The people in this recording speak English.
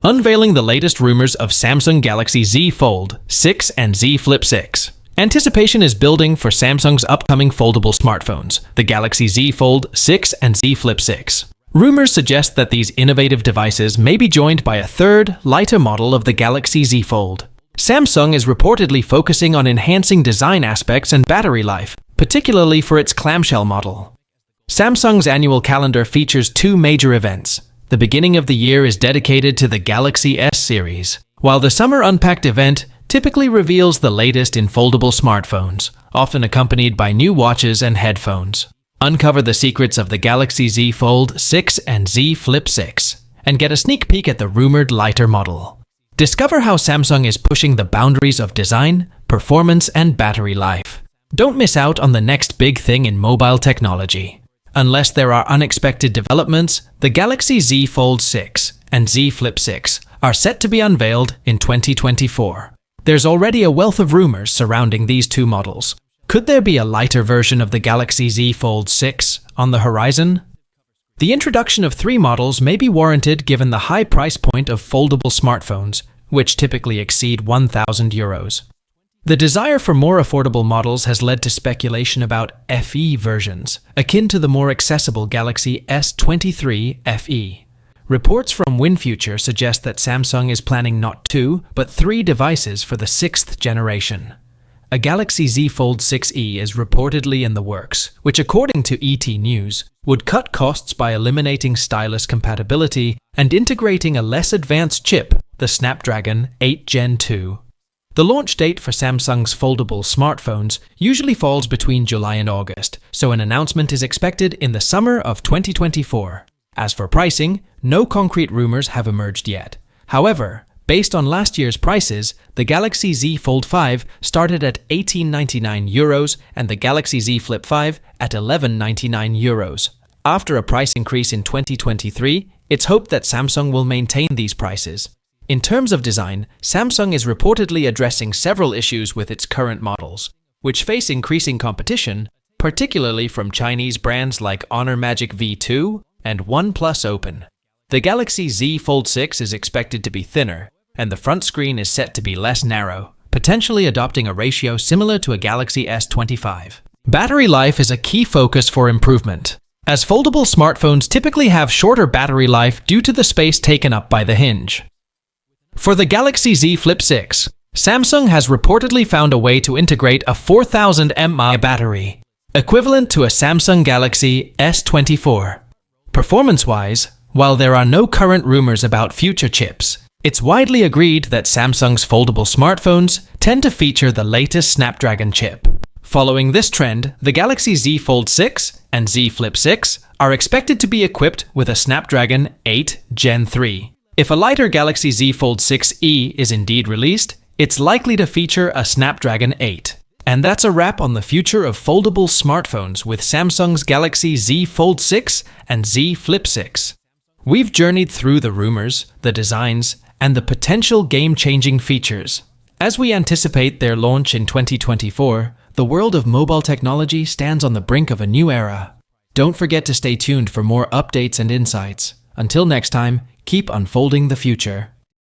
Unveiling the latest rumors of Samsung Galaxy Z Fold 6 and Z Flip 6. Anticipation is building for Samsung's upcoming foldable smartphones, the Galaxy Z Fold 6 and Z Flip 6. Rumors suggest that these innovative devices may be joined by a third, lighter model of the Galaxy Z Fold. Samsung is reportedly focusing on enhancing design aspects and battery life, particularly for its clamshell model. Samsung's annual calendar features two major events. The beginning of the year is dedicated to the Galaxy S series, while the Summer Unpacked event typically reveals the latest in foldable smartphones, often accompanied by new watches and headphones. Uncover the secrets of the Galaxy Z Fold 6 and Z Flip 6, and get a sneak peek at the rumored lighter model. Discover how Samsung is pushing the boundaries of design, performance, and battery life. Don't miss out on the next big thing in mobile technology. Unless there are unexpected developments, the Galaxy Z Fold 6 and Z Flip 6 are set to be unveiled in 2024. There's already a wealth of rumors surrounding these two models. Could there be a lighter version of the Galaxy Z Fold 6 on the horizon? The introduction of three models may be warranted given the high price point of foldable smartphones, which typically exceed €1,000. The desire for more affordable models has led to speculation about FE versions, akin to the more accessible Galaxy S23 FE. Reports from WinFuture suggest that Samsung is planning not two, but three devices for the sixth generation. A Galaxy Z Fold 6e is reportedly in the works, which according to ET News, would cut costs by eliminating stylus compatibility and integrating a less advanced chip, the Snapdragon 8 Gen 2. The launch date for Samsung's foldable smartphones usually falls between July and August, so an announcement is expected in the summer of 2024. As for pricing, no concrete rumors have emerged yet. However, based on last year's prices, the Galaxy Z Fold 5 started at €1899 and the Galaxy Z Flip 5 at €1199. After a price increase in 2023, it's hoped that Samsung will maintain these prices. In terms of design, Samsung is reportedly addressing several issues with its current models, which face increasing competition, particularly from Chinese brands like Honor Magic V2 and OnePlus Open. The Galaxy Z Fold 6 is expected to be thinner, and the front screen is set to be less narrow, potentially adopting a ratio similar to a Galaxy S25. Battery life is a key focus for improvement, as foldable smartphones typically have shorter battery life due to the space taken up by the hinge. For the Galaxy Z Flip 6, Samsung has reportedly found a way to integrate a 4000 mAh battery, equivalent to a Samsung Galaxy S24. Performance-wise, while there are no current rumors about future chips, it's widely agreed that Samsung's foldable smartphones tend to feature the latest Snapdragon chip. Following this trend, the Galaxy Z Fold 6 and Z Flip 6 are expected to be equipped with a Snapdragon 8 Gen 3. If a lighter Galaxy Z Fold 6e is indeed released, it's likely to feature a Snapdragon 8. And that's a wrap on the future of foldable smartphones with Samsung's Galaxy Z Fold 6 and Z Flip 6. We've journeyed through the rumors, the designs, and the potential game-changing features. As we anticipate their launch in 2024, the world of mobile technology stands on the brink of a new era. Don't forget to stay tuned for more updates and insights. Until next time, keep unfolding the future.